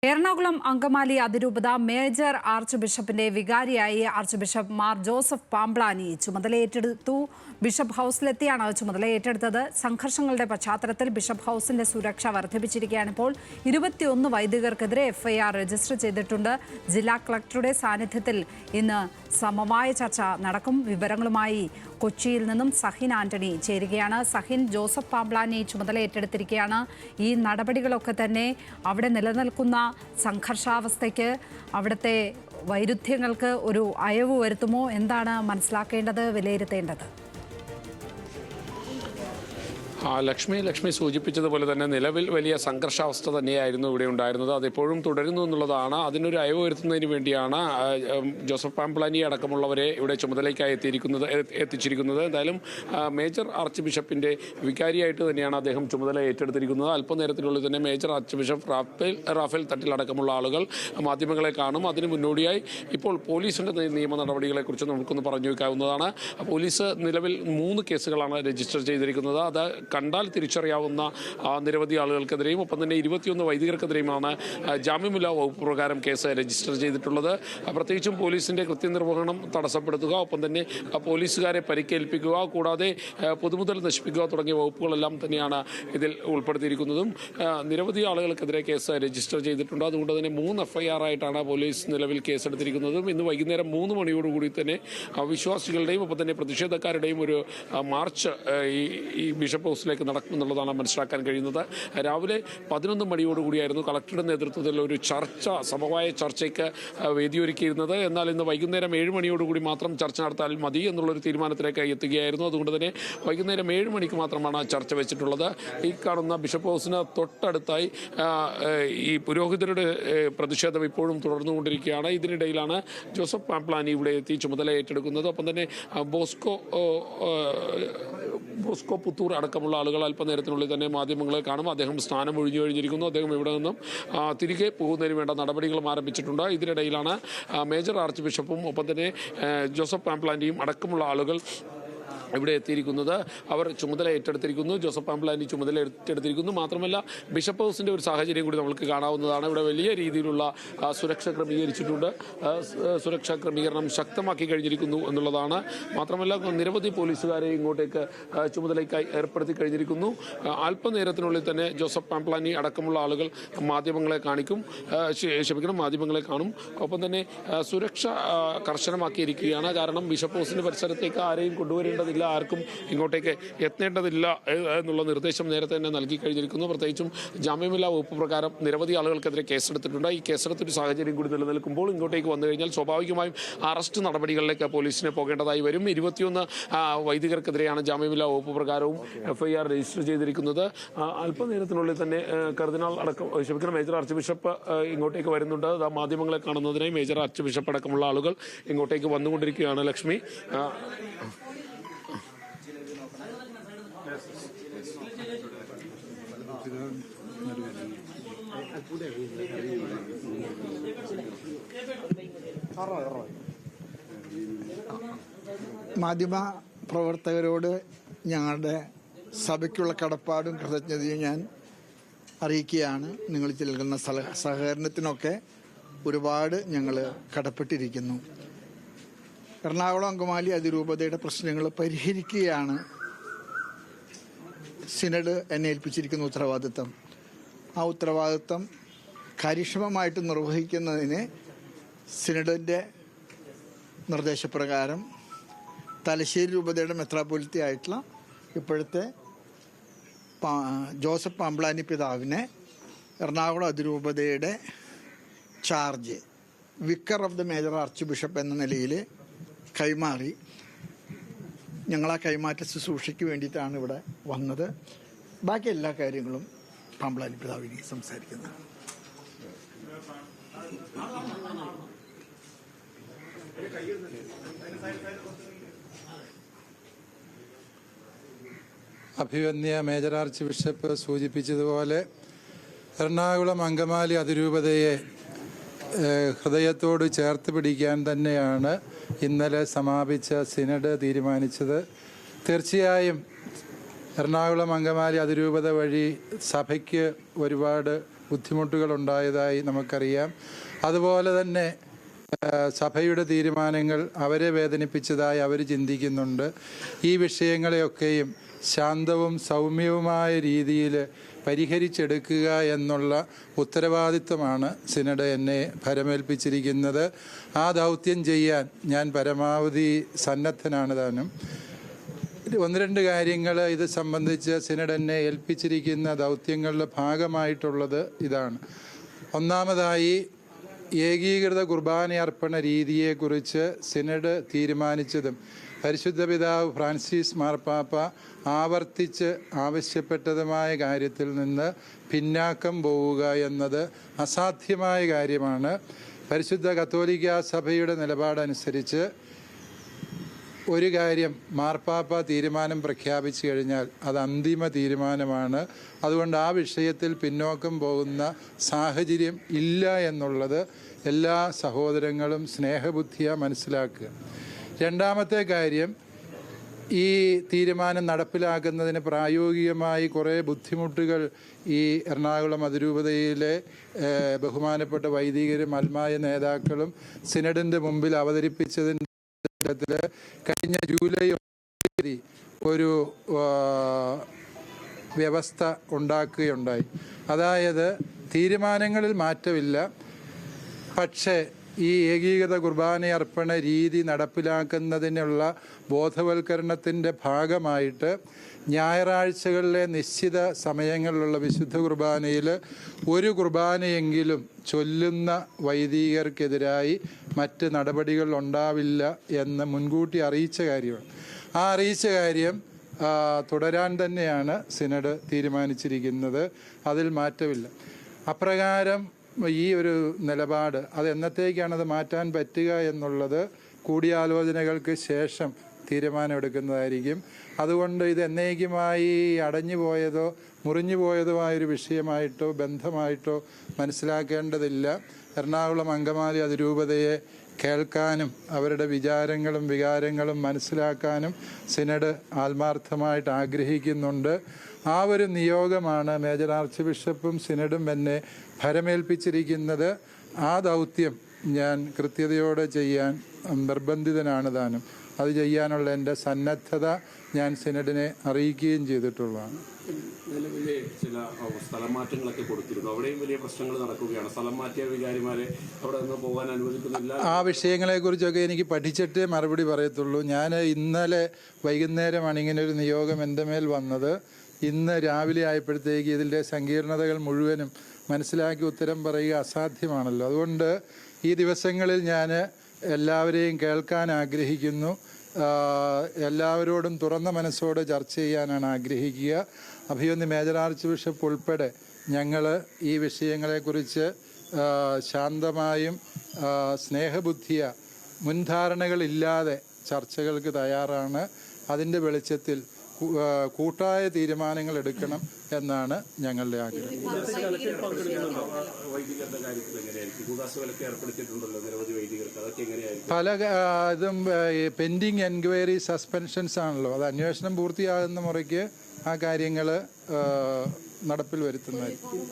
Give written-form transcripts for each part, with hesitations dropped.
എറണാകുളം അങ്കമാലി അതിരൂപത മേജർ ആർച്ച് ബിഷപ്പിന്റെ വികാരിയായി archbishop Mar Joseph Pamplany ചുമതലയേറ്റെടുത്തു. ബിഷപ്പ് ഹൌസിലെത്തിയാണ് ചുമതല ഏറ്റെടുത്തത്. സംഘർഷങ്ങളുടെ പശ്ചാത്തലത്തിൽ ബിഷപ്പ് ഹൌസിന്റെ സുരക്ഷ വർദ്ധിപ്പിച്ചിരിക്കുകയാണ്. ഇപ്പോൾ 21 വൈദികർക്കെതിരെ FIR രജിസ്റ്റർ ചെയ്തിട്ടുണ്ട്. ജില്ലാ കളക്ടറുടെ സാന്നിധ്യത്തിൽ ഇന്ന് സമവായ ചർച്ച നടക്കും. വിവരങ്ങളുമായി കൊച്ചിയിൽ നിന്നും സഹിൻ ആന്റണി ചേരുകയാണ്. സഹിൻ, ജോസഫ് പാംബ്ലാനി ചുമതല ഏറ്റെടുത്തിരിക്കുകയാണ്. ഈ നടപടികളൊക്കെ തന്നെ അവിടെ നിലനിൽക്കുന്ന സംഘർഷാവസ്ഥയ്ക്ക്, അവിടുത്തെ വൈരുദ്ധ്യങ്ങൾക്ക് ഒരു അയവ് വരുത്തുമോ? എന്താണ് മനസ്സിലാക്കേണ്ടത്, വിലയിരുത്തേണ്ടത്? ലക്ഷ്മി സൂചിപ്പിച്ചതുപോലെ തന്നെ നിലവിൽ വലിയ സംഘർഷാവസ്ഥ തന്നെയായിരുന്നു ഇവിടെ ഉണ്ടായിരുന്നത്. അതിപ്പോഴും തുടരുന്നു എന്നുള്ളതാണ്. അതിനൊരു അയവ് വരുത്തുന്നതിന് വേണ്ടിയാണ് ജോസഫ് പാംബ്ലാനി അടക്കമുള്ളവരെ ഇവിടെ ചുമതലയ്ക്കായി എത്തിച്ചിരിക്കുന്നത്. എന്തായാലും മേജർ ആർച്ച് ബിഷപ്പിൻ്റെ വികാരിയായിട്ട് തന്നെയാണ് അദ്ദേഹം ചുമതല ഏറ്റെടുത്തിരിക്കുന്നത്. അല്പനേരത്തിനുള്ളിൽ തന്നെ major arch bishop Raphael Thattil അടക്കമുള്ള ആളുകൾ മാധ്യമങ്ങളെ കാണും. അതിന് മുന്നോടിയായി ഇപ്പോൾ പോലീസിൻ്റെ നിയമ നടപടികളെക്കുറിച്ച് നമുക്കൊന്ന് പറഞ്ഞു വയ്ക്കാവുന്നതാണ്. പോലീസ് നിലവിൽ 3 കേസുകളാണ് രജിസ്റ്റർ ചെയ്തിരിക്കുന്നത്. അത് കണ്ടാൽ തിരിച്ചറിയാവുന്ന നിരവധി ആളുകൾക്കെതിരെയും ഒപ്പം തന്നെ 21 വൈദികർക്കെതിരെയുമാണ് ജാമ്യമില്ലാ വകുപ്പ് പ്രകാരം കേസ് രജിസ്റ്റർ ചെയ്തിട്ടുള്ളത്. പ്രത്യേകിച്ചും പോലീസിൻ്റെ കൃത്യനിർവഹണം തടസ്സപ്പെടുത്തുക, ഒപ്പം തന്നെ പോലീസുകാരെ പരിക്കേൽപ്പിക്കുക, കൂടാതെ പൊതുമുതൽ നശിപ്പിക്കുക തുടങ്ങിയ വകുപ്പുകളെല്ലാം തന്നെയാണ് ഇതിൽ ഉൾപ്പെടുത്തിയിരിക്കുന്നതും. നിരവധി ആളുകൾക്കെതിരെ കേസ് രജിസ്റ്റർ ചെയ്തിട്ടുണ്ട്. അതുകൊണ്ട് തന്നെ 3 FIR ആയിട്ടാണ് പോലീസ് നിലവിൽ കേസെടുത്തിരിക്കുന്നതും. ഇന്ന് വൈകുന്നേരം 3 മണിയോടുകൂടി തന്നെ വിശ്വാസികളുടെയും ഒപ്പം തന്നെ പ്രതിഷേധക്കാരുടെയും ഒരു മാർച്ച് ഈ ബിഷപ്പ് ഹൗസിലേക്ക് നടക്കുമെന്നുള്ളതാണ് മനസ്സിലാക്കാൻ കഴിയുന്നത്. രാവിലെ 11 മണിയോടുകൂടിയായിരുന്നു കളക്ടറുടെ നേതൃത്വത്തിൽ ഒരു സമവായ ചർച്ചയ്ക്ക് വേദിയൊരുക്കിയിരുന്നത്. എന്നാൽ ഇന്ന് വൈകുന്നേരം 7 മണിയോടുകൂടി മാത്രം ചർച്ച നടത്താൻ മതി എന്നുള്ളൊരു തീരുമാനത്തിലേക്ക് എത്തുകയായിരുന്നു. അതുകൊണ്ട് തന്നെ വൈകുന്നേരം 7 മണിക്ക് മാത്രമാണ് ചർച്ച വെച്ചിട്ടുള്ളത്. ഈ കാണുന്ന ബിഷപ്പ് ഹൗസിന് തൊട്ടടുത്തായി ഈ പുരോഹിതരുടെ പ്രതിഷേധം ഇപ്പോഴും തുടർന്നുകൊണ്ടിരിക്കുകയാണ്. ഇതിനിടയിലാണ് ജോസഫ് പാംബ്ലാനി ഇവിടെ എത്തി ചുമതല ഏറ്റെടുക്കുന്നത്. ഒപ്പം തന്നെ ബോസ്കോ പുത്തൂർ അടക്കമുള്ള ആളുകൾ അല്പനേരത്തിനുള്ളിൽ തന്നെ മാധ്യമങ്ങളെ കാണും. അദ്ദേഹം സ്ഥാനം ഒഴിഞ്ഞു കഴിഞ്ഞിരിക്കുന്നു. അദ്ദേഹം ഇവിടെ നിന്നും തിരികെ പോകുന്നതിന് വേണ്ട നടപടികളും ആരംഭിച്ചിട്ടുണ്ട്. ഇതിനിടയിലാണ് മേജർ ആർച്ച് ബിഷപ്പും ഒപ്പം തന്നെ ജോസഫ് പാംബ്ലാനിയും അടക്കമുള്ള ആളുകൾ ഇവിടെ എത്തിയിരിക്കുന്നത്. അവർ ചുമതല ഏറ്റെടുത്തിരിക്കുന്നു. ജോസഫ് പാംബ്ലാനി ചുമതല ഏറ്റെടുത്തിരിക്കുന്നു. മാത്രമല്ല ബിഷപ്പ് ഹൗസിൻ്റെ ഒരു സാഹചര്യം കൂടി നമുക്ക് കാണാവുന്നതാണ്. ഇവിടെ വലിയ രീതിയിലുള്ള സുരക്ഷ ക്രമീകരിച്ചിട്ടുണ്ട്. സുരക്ഷാ ക്രമീകരണം ശക്തമാക്കി കഴിഞ്ഞിരിക്കുന്നു എന്നുള്ളതാണ്. മാത്രമല്ല നിരവധി പോലീസുകാരെ ഇങ്ങോട്ടേക്ക് ചുമതലയ്ക്കായി ഏർപ്പെടുത്തി കഴിഞ്ഞിരിക്കുന്നു. അല്പനേരത്തിനുള്ളിൽ തന്നെ ജോസഫ് പാംബ്ലാനി അടക്കമുള്ള ആളുകൾ മാധ്യമങ്ങളെ കാണും. ഒപ്പം തന്നെ സുരക്ഷ കർശനമാക്കിയിരിക്കുകയാണ്. കാരണം ബിഷപ്പ് ഹൗസിൻ്റെ പരിസരത്തേക്ക് ആരെയും കൊണ്ടുവരേണ്ടതില്ല, ആർക്കും ഇങ്ങോട്ടേക്ക് എത്തേണ്ടതില്ല എന്നുള്ള നിർദ്ദേശം നേരത്തെ തന്നെ നൽകി കഴിഞ്ഞിരിക്കുന്നു. പ്രത്യേകിച്ചും ജാമ്യമില്ലാ വകുപ്പ് പ്രകാരം നിരവധി ആളുകൾക്കെതിരെ കേസെടുത്തിട്ടുണ്ട്. ഈ കേസെടുത്തൊരു സാഹചര്യം കൂടി നിലനിൽക്കുമ്പോൾ ഇങ്ങോട്ടേക്ക് വന്നു കഴിഞ്ഞാൽ സ്വാഭാവികമായും അറസ്റ്റ് നടപടികളിലേക്ക് പോലീസിന് പോകേണ്ടതായി വരും. 21 വൈദികർക്കെതിരെയാണ് ജാമ്യമില്ലാ വകുപ്പ് പ്രകാരവും FIR രജിസ്റ്റർ ചെയ്തിരിക്കുന്നത്. അല്പനേരത്തിനുള്ളിൽ തന്നെ മേജർ ആർച്ച് ബിഷപ്പ് ഇങ്ങോട്ടേക്ക് വരുന്നുണ്ട്. മാധ്യമങ്ങളെ കാണുന്നതിനായി മേജർ ആർച്ച് ബിഷപ്പ് അടക്കമുള്ള ആളുകൾ ഇങ്ങോട്ടേക്ക് വന്നുകൊണ്ടിരിക്കുകയാണ്. ലക്ഷ്മി, മാധ്യമ പ്രവർത്തകരോട് ഞങ്ങളുടെ സഭയ്ക്കുള്ള കടപ്പാടും കൃതജ്ഞതയും ഞാൻ അറിയിക്കുകയാണ്. നിങ്ങൾ നൽകുന്ന സഹകരണത്തിനൊക്കെ ഒരുപാട് ഞങ്ങൾ കടപ്പെട്ടിരിക്കുന്നു. എറണാകുളം അങ്കമാലി അതിരൂപതയുടെ പ്രശ്നങ്ങൾ പരിഹരിക്കുകയാണ് സിനഡ് എന്നെ ഏൽപ്പിച്ചിരിക്കുന്ന ഉത്തരവാദിത്തം. ആ ഉത്തരവാദിത്തം കാര്യക്ഷമമായിട്ട് നിർവഹിക്കുന്നതിന് സിനഡിൻ്റെ നിർദ്ദേശപ്രകാരം തലശ്ശേരി രൂപതയുടെ മെത്രാപ്പൊലീത്ത ആയിട്ടുള്ള ഇപ്പോഴത്തെ ജോസഫ് പാംബ്ലാനി പിതാവിനെ എറണാകുളം അതിരൂപതയുടെ charge wicker of the major arch bishop എന്ന നിലയിൽ കൈമാറി. ഞങ്ങളാ കൈമാറ്റ ശുശ്രൂഷയ്ക്ക് വേണ്ടിയിട്ടാണ് ഇവിടെ വന്നത്. ബാക്കി എല്ലാ കാര്യങ്ങളും പാംബ്ലാനി പിതാവിനെ സംസാരിക്കുന്നത്. അഭിവന്യ മേജർ ആർച്ച് ബിഷപ്പ് സൂചിപ്പിച്ചതുപോലെ എറണാകുളം അങ്കമാലി അതിരൂപതയെ ഹൃദയത്തോട് ചേർത്ത് പിടിക്കാൻ തന്നെയാണ് ഇന്നലെ സമാപിച്ച സിനഡ് തീരുമാനിച്ചത്. തീർച്ചയായും എറണാകുളം അങ്കമാലി അതിരൂപത വഴി സഭയ്ക്ക് ഒരുപാട് ബുദ്ധിമുട്ടുകൾ ഉണ്ടായതായി നമുക്കറിയാം. അതുപോലെ തന്നെ സഭയുടെ തീരുമാനങ്ങൾ അവരെ വേദനിപ്പിച്ചതായി അവർ ചിന്തിക്കുന്നുണ്ട്. ഈ വിഷയങ്ങളെയൊക്കെയും ശാന്തവും സൗമ്യവുമായ രീതിയിൽ പരിഹരിച്ചെടുക്കുക എന്നുള്ള ഉത്തരവാദിത്വമാണ് സിനഡ് എന്നെ ഭരമേൽപ്പിച്ചിരിക്കുന്നത്. ആ ദൗത്യം ചെയ്യാൻ ഞാൻ പരമാവധി സന്നദ്ധനാണ് താനും. ഒന്ന് രണ്ട് കാര്യങ്ങൾ ഇത് സംബന്ധിച്ച് സിനഡ് എന്നെ ഏൽപ്പിച്ചിരിക്കുന്ന ദൗത്യങ്ങളുടെ ഭാഗമായിട്ടുള്ളത് ഇതാണ്. ഒന്നാമതായി, ഏകീകൃത കുർബാന അർപ്പണ രീതിയെക്കുറിച്ച് സിനഡ് തീരുമാനിച്ചതും പരിശുദ്ധ പിതാവ് ഫ്രാൻസിസ് മാർപ്പാപ്പ ആവർത്തിച്ച് ആവശ്യപ്പെട്ടതുമായ കാര്യത്തിൽ നിന്ന് പിന്നാക്കം പോവുക എന്നത് അസാധ്യമായ കാര്യമാണ്. പരിശുദ്ധ കത്തോലിക്ക സഭയുടെ നിലപാടനുസരിച്ച് ഒരു കാര്യം മാർപ്പാപ്പ തീരുമാനം പ്രഖ്യാപിച്ചു കഴിഞ്ഞാൽ അത് അന്തിമ തീരുമാനമാണ്. അതുകൊണ്ട് ആ വിഷയത്തിൽ പിന്നോക്കം പോകുന്ന സാഹചര്യം ഇല്ല എന്നുള്ളത് എല്ലാ സഹോദരങ്ങളും സ്നേഹബുദ്ധിയാ മനസ്സിലാക്കുക. രണ്ടാമത്തെ കാര്യം, ഈ തീരുമാനം നടപ്പിലാക്കുന്നതിന് പ്രായോഗികമായി കുറേ ബുദ്ധിമുട്ടുകൾ ഈ എറണാകുളം അതിരൂപതയിലെ ബഹുമാനപ്പെട്ട വൈദികരും അൽമായ നേതാക്കളും സിനഡിൻ്റെ മുമ്പിൽ അവതരിപ്പിച്ചതിൻ്റെ കഴിഞ്ഞ ജൂലൈ ഒരു വ്യവസ്ഥ ഉണ്ടാക്കുകയുണ്ടായി. അതായത് തീരുമാനങ്ങളിൽ മാറ്റമില്ല, പക്ഷേ ഈ ഏകീകൃത കുർബാന അർപ്പണ രീതി നടപ്പിലാക്കുന്നതിനുള്ള ബോധവൽക്കരണത്തിൻ്റെ ഭാഗമായിട്ട് ഞായറാഴ്ചകളിലെ നിശ്ചിത സമയങ്ങളിലുള്ള വിശുദ്ധ കുർബാനയിൽ ഒരു കുർബാനയെങ്കിലും ചൊല്ലുന്ന വൈദികർക്കെതിരായി മറ്റ് നടപടികൾ ഉണ്ടാവില്ല എന്ന് മുൻകൂട്ടി അറിയിച്ച കാര്യമാണ്. ആ അറിയിച്ച കാര്യം തുടരാൻ തന്നെയാണ് സിനഡ് തീരുമാനിച്ചിരിക്കുന്നത്. അതിൽ മാറ്റമില്ല. അപ്രകാരം ഈ ഒരു നിലപാട് അത് എന്നത്തേക്കാണത് മാറ്റാൻ പറ്റുക എന്നുള്ളത് കൂടിയാലോചനകൾക്ക് ശേഷം തീരുമാനമെടുക്കുന്നതായിരിക്കും. അതുകൊണ്ട് ഇത് എന്നേക്കുമായി അടഞ്ഞു പോയതോ മുറിഞ്ഞു പോയതോ ആയൊരു വിഷയമായിട്ടോ ബന്ധമായിട്ടോ മനസ്സിലാക്കേണ്ടതില്ല. എറണാകുളം അങ്കമാലി അതിരൂപതയെ കേൾക്കാനും അവരുടെ വിചാരങ്ങളും വികാരങ്ങളും മനസ്സിലാക്കാനും സിനഡ് ആത്മാർത്ഥമായിട്ട് ആഗ്രഹിക്കുന്നുണ്ട്. ആ ഒരു നിയോഗമാണ് മേജർ ആർച്ച് ബിഷപ്പും സിനഡും എന്നെ ഭരമേൽപ്പിച്ചിരിക്കുന്നത്. ആ ദൗത്യം ഞാൻ കൃത്യതയോടെ ചെയ്യാൻ നിർബന്ധിതനാണ് താനും. അത് ചെയ്യാനുള്ള എൻ്റെ സന്നദ്ധത ഞാൻ സിനഡിനെ അറിയിക്കുകയും ചെയ്തിട്ടുള്ളതാണ്. നിലവിലെ ചില സ്ഥലം മാറ്റങ്ങളൊക്കെ കൊടുത്തിരുന്നു. അവിടെയും വലിയ പ്രശ്നങ്ങൾ നടക്കുകയാണ്. സ്ഥലം മാറ്റിയ വികാരിമാരെ അവിടെ നിന്ന് പോകാൻ അനുവദിക്കുന്നില്ല. ആ വിഷയങ്ങളെക്കുറിച്ചൊക്കെ എനിക്ക് പഠിച്ചിട്ടേ മറുപടി പറയത്തുള്ളൂ. ഞാൻ ഇന്നലെ വൈകുന്നേരമാണ് ഇങ്ങനെ ഒരു നിയോഗം എൻ്റെ മേൽ വന്നത്. ഇന്ന് രാവിലെ ആയപ്പോഴത്തേക്ക് ഇതിൻ്റെ സങ്കീർണതകൾ മുഴുവനും മനസ്സിലാക്കി ഉത്തരം പറയുക അസാധ്യമാണല്ലോ. അതുകൊണ്ട് ഈ ദിവസങ്ങളിൽ ഞാൻ എല്ലാവരെയും കേൾക്കാൻ ആഗ്രഹിക്കുന്നു. എല്ലാവരോടും തുറന്ന മനസ്സോടെ ചർച്ച ചെയ്യാനാണ് ആഗ്രഹിക്കുക. അഭിവന്യ മേജർ ആർച്ച് ബിഷപ്പ് ഉൾപ്പെടെ ഞങ്ങൾ ഈ വിഷയങ്ങളെക്കുറിച്ച് ശാന്തമായും സ്നേഹബുദ്ധിയ മുൻധാരണകളില്ലാതെ ചർച്ചകൾക്ക് തയ്യാറാണ്. അതിൻ്റെ വെളിച്ചത്തിൽ കൂട്ടായ തീരുമാനങ്ങൾ എടുക്കണം എന്നാണ് ഞങ്ങളുടെ ആഗ്രഹം. പല ഇതും പെൻഡിങ് എൻക്വയറി സസ്പെൻഷൻസ് ആണല്ലോ. അത് അന്വേഷണം പൂർത്തിയാകുന്ന മുറയ്ക്ക് ആ കാര്യങ്ങൾ നടപ്പിൽ വരുത്തുന്നതായിരിക്കും.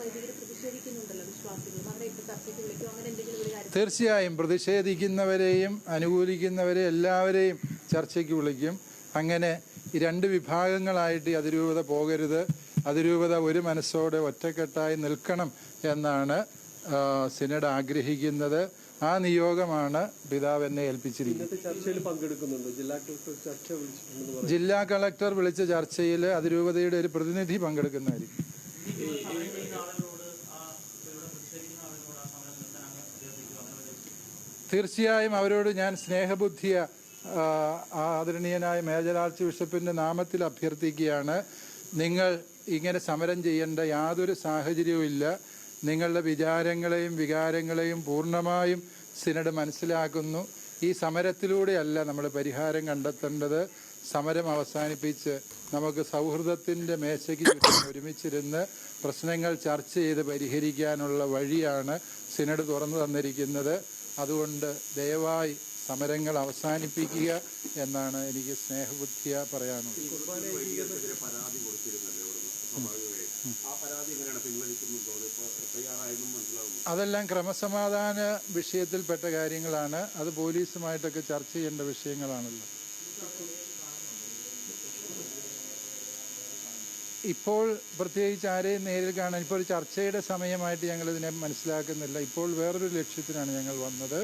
തീർച്ചയായും പ്രതിഷേധിക്കുന്നവരെയും അനുകൂലിക്കുന്നവരെയും എല്ലാവരെയും ചർച്ചയ്ക്ക് വിളിക്കും. അങ്ങനെ ഈ രണ്ട് വിഭാഗങ്ങളായിട്ട് ഈ അതിരൂപത പോകരുത്. അതിരൂപത ഒരു മനസ്സോടെ ഒറ്റക്കെട്ടായി നിൽക്കണം എന്നാണ് സിനഡ് ആഗ്രഹിക്കുന്നത്. ആ നിയോഗമാണ് പിതാവ് എന്നെ ഏൽപ്പിച്ചിരിക്കുന്നത്. ജില്ലാ കളക്ടർ വിളിച്ച ചർച്ചയിൽ അതിരൂപതയുടെ ഒരു പ്രതിനിധി പങ്കെടുക്കുന്നതായിരിക്കും. തീർച്ചയായും അവരോട് ഞാൻ സ്നേഹബുദ്ധിയ ആദരണീയനായ മേജർ ആർച്ച് ബിഷപ്പിൻ്റെ നാമത്തിൽ അഭ്യർത്ഥിക്കുകയാണ്. നിങ്ങൾ ഇങ്ങനെ സമരം ചെയ്യേണ്ട യാതൊരു സാഹചര്യവും ഇല്ല. നിങ്ങളുടെ വിചാരങ്ങളെയും വികാരങ്ങളെയും പൂർണ്ണമായും സിനഡ് മനസ്സിലാക്കുന്നു. ഈ സമരത്തിലൂടെയല്ല നമ്മൾ പരിഹാരം കണ്ടെത്തേണ്ടത്. സമരം അവസാനിപ്പിച്ച് നമുക്ക് സൗഹൃദത്തിൻ്റെ മേശയ്ക്ക് ചുറ്റും ഒരുമിച്ചിരുന്ന് പ്രശ്നങ്ങൾ ചർച്ച ചെയ്ത് പരിഹരിക്കാനുള്ള വഴിയാണ് സിനഡ് തുറന്നു തന്നിരിക്കുന്നത്. അതുകൊണ്ട് ദയവായി സമരങ്ങൾ അവസാനിപ്പിക്കുക എന്നാണ് എനിക്ക് സ്നേഹബുദ്ധിയ പറയാനുള്ളത്. അതെല്ലാം ക്രമസമാധാന വിഷയത്തിൽപ്പെട്ട കാര്യങ്ങളാണ്. അത് പോലീസുമായിട്ടൊക്കെ ചർച്ച ചെയ്യേണ്ട വിഷയങ്ങളാണല്ലോ. ഇപ്പോൾ പ്രത്യേകിച്ച് ആരെയും നേരിൽ കാണാൻ ഇപ്പോൾ ഒരു ചർച്ചയുടെ സമയമായിട്ട് ഞങ്ങളിതിനെ മനസ്സിലാക്കുന്നില്ല. ഇപ്പോൾ വേറൊരു ലക്ഷ്യത്തിനാണ് ഞങ്ങൾ വന്നത്.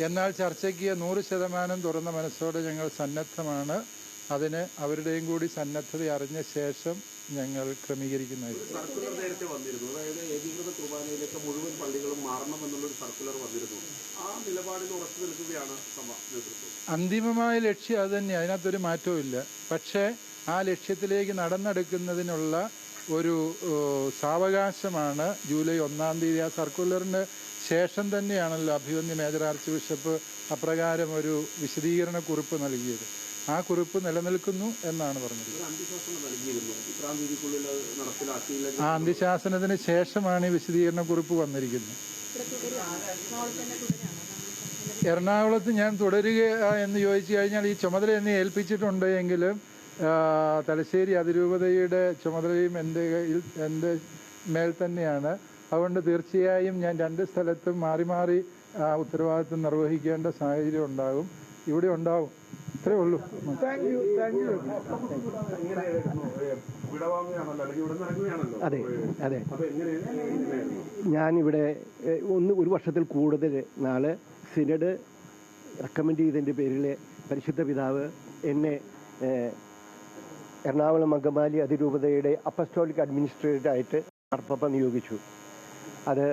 എന്നാൽ ചർച്ചയ്ക്ക് 100% തുറന്ന മനസ്സോടെ ഞങ്ങൾ സന്നദ്ധമാണ്. അതിന് അവരുടെയും കൂടി സന്നദ്ധത അറിഞ്ഞ ശേഷം ഞങ്ങൾ ക്രമീകരിക്കുന്നതായിരിക്കും. സർക്കുലർ നേരത്തെ വന്നിരുന്നു, അതായത് ഏകീകൃത കുർബാനയിലേക്ക് മുഴുവൻ പള്ളികളും മാറണമെന്നുള്ളൊരു സർക്കുലർ വന്നിരുന്നു. ആ നിലപാടിൽ ഉറച്ചു നിൽക്കുകയാണ് സഭ നേതൃത്വം. അന്തിമമായ ലക്ഷ്യം അത് തന്നെയാണ്, അതിനകത്തൊരു മാറ്റവും ഇല്ല. പക്ഷേ ആ ലക്ഷ്യത്തിലേക്ക് നടന്നെടുക്കുന്നതിനുള്ള ഒരു സാവകാശമാണ് ജൂലൈ 1-ാം തീയതി. ആ സർക്കുലറിന് ശേഷം തന്നെയാണല്ലോ അഭിവന്യ മേജർ ആർച്ച് ബിഷപ്പ് അപ്രകാരം ഒരു വിശദീകരണ കുറിപ്പ് നൽകിയത്. ആ കുറിപ്പ് നിലനിൽക്കുന്നു എന്നാണ് പറഞ്ഞത്. ആ അന്ത്യശാസനത്തിന് ശേഷമാണ് ഈ വിശദീകരണ കുറിപ്പ് വന്നിരിക്കുന്നത്. എറണാകുളത്ത് ഞാൻ തുടരുക എന്ന് ചോദിച്ചു കഴിഞ്ഞാൽ ഈ ചുമതല എന്നെ ഏൽപ്പിച്ചിട്ടുണ്ട് എങ്കിലും തലശ്ശേരി അതിരൂപതയുടെ ചുമതലയും എൻ്റെ മേൽ തന്നെയാണ്. അതുകൊണ്ട് തീർച്ചയായും ഞാൻ 2 സ്ഥലത്തും മാറി മാറി ഉത്തരവാദിത്വം നിർവഹിക്കേണ്ട സാഹചര്യം ഉണ്ടാകും, ഇവിടെ ഉണ്ടാവും. ഇത്രേ ഉള്ളൂ. അതെ അതെ, ഞാനിവിടെ ഒരു വർഷത്തിൽ കൂടുതൽ നാള് സിനഡ് റെക്കമെൻഡ് ചെയ്തതിൻ്റെ പേരിൽ പരിശുദ്ധ പിതാവ് എന്നെ എറണാകുളം അങ്കമാലി അതിരൂപതയുടെ അപ്പസ്റ്റോളിക് അഡ്മിനിസ്ട്രേറ്ററായിട്ട് മാർപ്പാപ്പ നിയോഗിച്ചു. അത്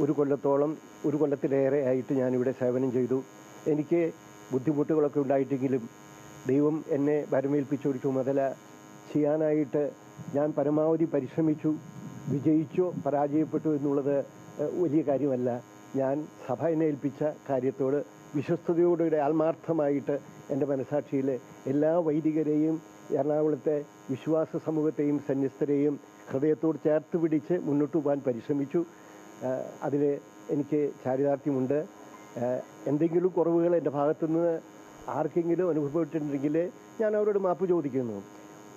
ഒരു കൊല്ലത്തിലേറെ ആയിട്ട് ഞാനിവിടെ സേവനം ചെയ്തു. എനിക്ക് ബുദ്ധിമുട്ടുകളൊക്കെ ഉണ്ടായിട്ടെങ്കിലും ദൈവം എന്നെ വരമേൽപ്പിച്ച ഒരു ചുമതല ചെയ്യാനായിട്ട് ഞാൻ പരമാവധി പരിശ്രമിച്ചു. വിജയിച്ചോ പരാജയപ്പെട്ടു എന്നുള്ളത് വലിയ കാര്യമല്ല. ഞാൻ സഭ എന്നെ ഏൽപ്പിച്ച കാര്യത്തോട് വിശ്വസ്തയോടെ ആത്മാർത്ഥമായിട്ട് എൻ്റെ മനസാക്ഷിയിൽ എല്ലാ വൈദികരെയും എറണാകുളത്തെ വിശ്വാസ സമൂഹത്തെയും സന്യസ്തരെയും ഹൃദയത്തോട് ചേർത്ത് പിടിച്ച് മുന്നോട്ട് പോകാൻ പരിശ്രമിച്ചു. അതിൽ എനിക്ക് ചാരിതാർത്ഥ്യമുണ്ട്. എന്തെങ്കിലും കുറവുകൾ എൻ്റെ ഭാഗത്തുനിന്ന് ആർക്കെങ്കിലും അനുഭവപ്പെട്ടിട്ടുണ്ടെങ്കിൽ ഞാൻ അവരോട് മാപ്പ് ചോദിക്കുന്നു.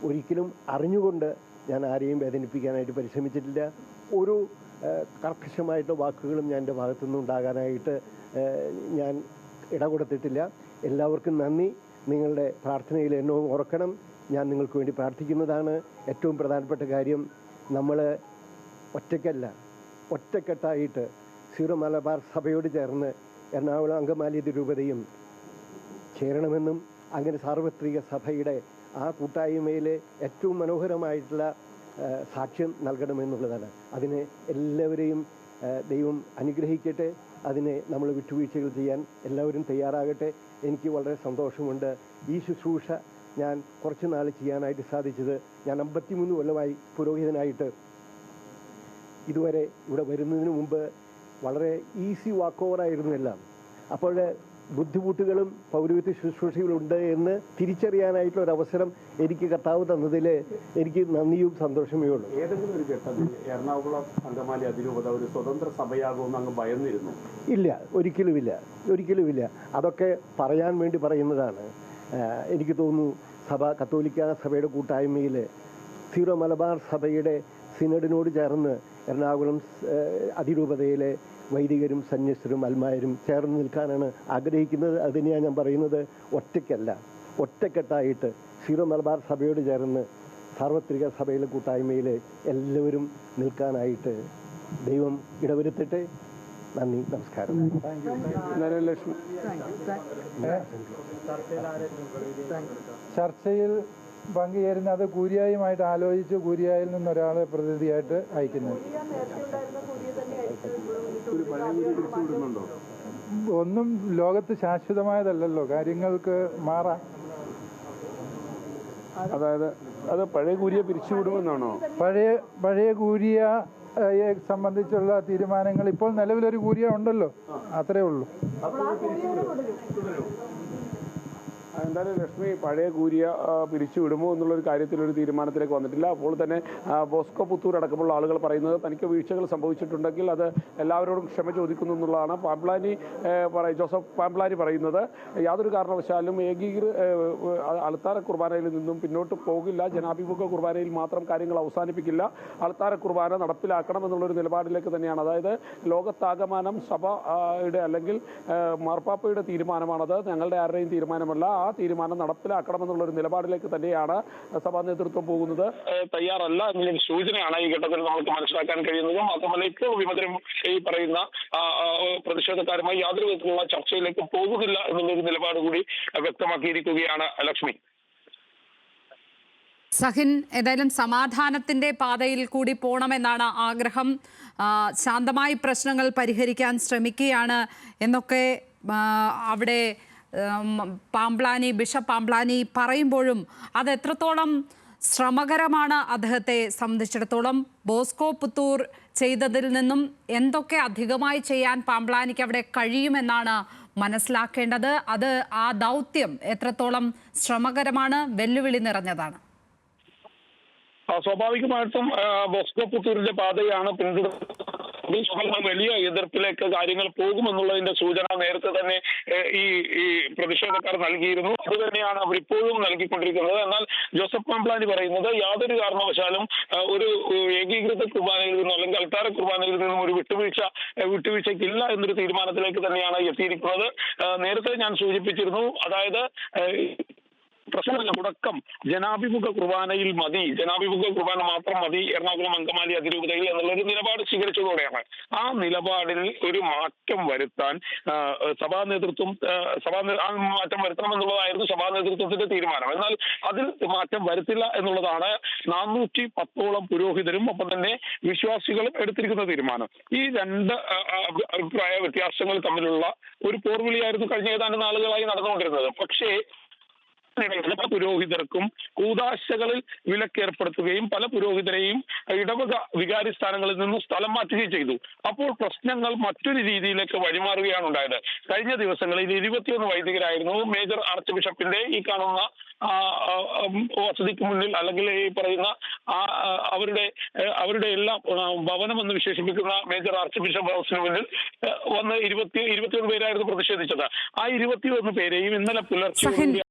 ഒരിക്കലും അറിഞ്ഞുകൊണ്ട് ഞാൻ ആരെയും വേദനിപ്പിക്കാനായിട്ട് പരിശ്രമിച്ചിട്ടില്ല. ഒരു കർക്കശമായിട്ടുള്ള വാക്കുകളും ഞാൻ എൻ്റെ ഭാഗത്തുനിന്ന് ഉണ്ടാകാനായിട്ട് ഞാൻ ഇടകൊടുത്തിട്ടില്ല. എല്ലാവർക്കും നന്ദി. നിങ്ങളുടെ പ്രാർത്ഥനയിൽ എന്നെ ഓർക്കണം. ഞാൻ നിങ്ങൾക്ക് വേണ്ടി പ്രാർത്ഥിക്കുന്നതാണ്. ഏറ്റവും പ്രധാനപ്പെട്ട കാര്യം, നമ്മൾ ഒറ്റക്കെട്ടായിട്ട് സീറോ മലബാർ സഭയോട് ചേർന്ന് എറണാകുളം അങ്കമാലി അതിരൂപതയും ചേരണമെന്നും അങ്ങനെ സാർവത്രിക സഭയുടെ ആ കൂട്ടായ്മയിൽ ഏറ്റവും മനോഹരമായിട്ടുള്ള സാക്ഷ്യം നൽകണമെന്നുള്ളതാണ്. അതിന് എല്ലാവരെയും ദൈവം അനുഗ്രഹിക്കട്ടെ. അതിനെ നമ്മൾ വിട്ടുവീഴ്ചകൾ ചെയ്യാൻ എല്ലാവരും തയ്യാറാകട്ടെ. എനിക്ക് വളരെ സന്തോഷമുണ്ട്. ഈ ശുശ്രൂഷ ഞാൻ കുറച്ച് നാൾ ചെയ്യാനായിട്ട് സാധിച്ചത്. ഞാൻ 53 കൊല്ലമായി പുരോഹിതനായിട്ട്. ഇതുവരെ ഇവിടെ വരുന്നതിന് മുമ്പ് വളരെ ഈസി വാക്ക് ഓവറായിരുന്നു എല്ലാം. അപ്പോൾ ബുദ്ധിമുട്ടുകളും പൗരോഹിത്യ ശുശ്രൂഷകളുണ്ട് എന്ന് തിരിച്ചറിയാനായിട്ടുള്ള ഒരു അവസരം എനിക്ക് കർത്താവ് തന്നതിൽ എനിക്ക് നന്ദിയും സന്തോഷമേ ഉള്ളൂ. ഏതെങ്കിലും ഒരു ഘട്ടത്തിൽ എറണാകുളം അങ്കമാലി അതിരൂപത ഒരു സ്വതന്ത്ര സഭയാകുമെന്ന് അങ്ങ് ഭയന്നിരുന്നു? ഇല്ല, ഒരിക്കലുമില്ല. അതൊക്കെ പറയാൻ വേണ്ടി പറയുന്നതാണ്. എനിക്ക് തോന്നുന്നു കത്തോലിക്ക സഭയുടെ കൂട്ടായ്മയിൽ സീറോ മലബാർ സഭയുടെ സിനഡിനോട് ചേർന്ന് എറണാകുളം അതിരൂപതയിലെ വൈദികരും സന്യസ്തരും അൽമായരും ചേർന്ന് നിൽക്കാനാണ് ആഗ്രഹിക്കുന്നത്. അതിനെയാണ് ഞാൻ പറയുന്നത്. ഒറ്റക്കെട്ടായിട്ട് സീറോ മലബാർ സഭയോട് ചേർന്ന് സാർവത്രിക സഭയിലെ കൂട്ടായ്മയിൽ എല്ലാവരും നിൽക്കാനായിട്ട് ദൈവം ഇടവരുത്തട്ടെ. നന്ദി, നമസ്കാരം. ചർച്ചയിൽ പങ്കുചേരുന്ന അത് കൂരിയായുമായിട്ട് ആലോചിച്ച് കൂരിയായിൽ നിന്നൊരാളെ പ്രതിനിധിയായിട്ട് അയക്കുന്നത്. ഒന്നും ലോകത്ത് ശാശ്വതമായതല്ലല്ലോ, കാര്യങ്ങൾക്ക് മാറാം. അതായത് അത് പഴയ കൂരിയെ പിരിച്ചുവിടുമെന്നാണോ? പഴയ കൂരിയയെ സംബന്ധിച്ചുള്ള തീരുമാനങ്ങൾ ഇപ്പോൾ നിലവിലൊരു കൂരിയ ഉണ്ടല്ലോ, അത്രേ ഉള്ളൂ. എന്തായാലും ലക്ഷ്മി പഴയ കൂരിയ പിരിച്ചുവിടുമോ എന്നുള്ളൊരു കാര്യത്തിൽ ഒരു തീരുമാനത്തിലേക്ക് വന്നിട്ടില്ല. അപ്പോൾ തന്നെ ബോസ്കോ പുത്തൂർ അടക്കമുള്ള ആളുകൾ പറയുന്നത് തനിക്ക് വീഴ്ചകൾ സംഭവിച്ചിട്ടുണ്ടെങ്കിൽ അത് എല്ലാവരോടും ക്ഷമ ചോദിക്കുന്നു എന്നുള്ളതാണ്. ജോസഫ് പാംബ്ലാനി പറയുന്നത് യാതൊരു കാരണവശാലും അൾത്താര കുർബാനയിൽ നിന്നും പിന്നോട്ട് പോകില്ല, ജനാഭിമുഖ കുർബാനയിൽ മാത്രം കാര്യങ്ങൾ അവസാനിപ്പിക്കില്ല, അൾത്താര കുർബാന നടപ്പിലാക്കണം എന്നുള്ളൊരു നിലപാടിലേക്ക് തന്നെയാണ്. അതായത് ലോകത്താകമാനം സഭയുടെ അല്ലെങ്കിൽ മാർപ്പാപ്പയുടെ തീരുമാനമാണത്, ഞങ്ങളുടെ ആരുടെയും തീരുമാനമല്ല. ആ തീരുമാനം നടപ്പിലാക്കണമെന്നുള്ളൊരു നിലപാടിലേക്ക് തന്നെയാണ് സഭാ നേതൃത്വം പോകുന്നത്. തയ്യാറല്ല എന്നുള്ളൊരു സൂചനയാണ് ഈ ഘട്ടത്തിൽ നമുക്ക് മനസ്സിലാക്കാൻ കഴിയുന്നത്. മാത്രമല്ല ഇപ്പോൾ വിമതരും ഈ പറയുന്ന പ്രതിഷേധക്കാരുമായി യാതൊരു വിധത്തിലുള്ള ചർച്ചയിലേക്ക് പോകുന്നില്ല എന്നുള്ളൊരു നിലപാട് കൂടി വ്യക്തമാക്കിയിരിക്കുകയാണ് ലക്ഷ്മി. സഹിൻ, ഏതായാലും സമാധാനത്തിന്റെ പാതയിൽ കൂടി പോകണമെന്നാണ് ആഗ്രഹം. ശാന്തമായി പ്രശ്നങ്ങൾ പരിഹരിക്കാൻ ശ്രമിക്കുകയാണ് എന്നൊക്കെ അവിടെ ബിഷപ്പ് പാംബ്ലാനി പറയുമ്പോഴും അത് എത്രത്തോളം ശ്രമകരമാണ് അദ്ദേഹത്തെ സംബന്ധിച്ചിടത്തോളം? ബോസ്കോ പുത്തൂർ ചെയ്തതിൽ നിന്നും എന്തൊക്കെ അധികമായി ചെയ്യാൻ പാംബ്ലാനിക്ക് അവിടെ കഴിയുമെന്നാണ് മനസ്സിലാക്കേണ്ടത്. അത് ആ ദൗത്യം എത്രത്തോളം ശ്രമകരമാണ്, വെല്ലുവിളി നിറഞ്ഞതാണ്? സ്വാഭാവികമായിട്ടും ബോസ്കോ പുത്തൂരിന്റെ പാതയാണ് പിന്തുടരുന്നത്. വലിയ എതിർപ്പിലേക്ക് കാര്യങ്ങൾ പോകുമെന്നുള്ളതിന്റെ സൂചന നേരത്തെ തന്നെ ഈ പ്രതിഷേധക്കാർ നൽകിയിരുന്നു. അതുതന്നെയാണ് അവർ ഇപ്പോഴും നൽകിക്കൊണ്ടിരിക്കുന്നത്. എന്നാൽ ജോസഫ് പാംബ്ലാനി പറയുന്നത് യാതൊരു കാരണവശാലും ഒരു ഏകീകൃത കുർബാനയിൽ നിന്നും അല്ലെങ്കിൽ അൾത്താര കുർബാനയിൽ നിന്നും ഒരു വിട്ടുവീഴ്ചയ്ക്കില്ല എന്നൊരു തീരുമാനത്തിലേക്ക് തന്നെയാണ് എത്തിയിരിക്കുന്നത്. നേരത്തെ ഞാൻ സൂചിപ്പിച്ചിരുന്നു, അതായത് പ്രശ്നമല്ല, മുടക്കം ജനാഭിമുഖ കുർബാനയിൽ മതി, ജനാഭിമുഖ കുർബാന മാത്രം മതി എറണാകുളം അങ്കമാലി അതിരൂപതയിൽ എന്നുള്ളൊരു നിലപാട് സ്വീകരിച്ചതോടെയാണ് ആ നിലപാടിൽ ഒരു മാറ്റം വരുത്താൻ സഭാ നേതൃത്വം മാറ്റം വരുത്തണമെന്നുള്ളതായിരുന്നു സഭാ നേതൃത്വത്തിന്റെ തീരുമാനം. എന്നാൽ അതിൽ മാറ്റം വരുത്തില്ല എന്നുള്ളതാണ് 410ഓളം പുരോഹിതരും ഒപ്പം തന്നെ വിശ്വാസികളും എടുത്തിരിക്കുന്ന തീരുമാനം. ഈ രണ്ട് അഭിപ്രായ വ്യത്യാസങ്ങൾ തമ്മിലുള്ള ഒരു പോർവിളിയായിരുന്നു കഴിഞ്ഞ ഏതാനും നാളുകളായി നടന്നുകൊണ്ടിരുന്നത്. പക്ഷേ പല പുരോഹിതർക്കും കൂദാശകളിൽ വിലക്കേർപ്പെടുത്തുകയും പല പുരോഹിതരെയും ഇടവക വികാരി സ്ഥാനങ്ങളിൽ നിന്നും സ്ഥലം മാറ്റുകയും ചെയ്തു. അപ്പോൾ പ്രശ്നങ്ങൾ മറ്റൊരു രീതിയിലേക്ക് വഴിമാറുകയാണ് ഉണ്ടായത്. കഴിഞ്ഞ ദിവസങ്ങളിൽ 21 വൈദികരായിരുന്നു മേജർ ആർച്ച് ബിഷപ്പിന്റെ ഈ കാണുന്ന വസതിക്ക് മുന്നിൽ അല്ലെങ്കിൽ ഈ പറയുന്ന അവരുടെ എല്ലാം ഭവനം എന്ന് വിശേഷിപ്പിക്കുന്ന മേജർ ആർച്ച് ബിഷപ്പ് ഹൗസിന് മുന്നിൽ വന്ന് 21 പേരായിരുന്നു പ്രതിഷേധിച്ചത്. ആ 21 പേരെയും ഇന്നലെ പുലർച്ചെ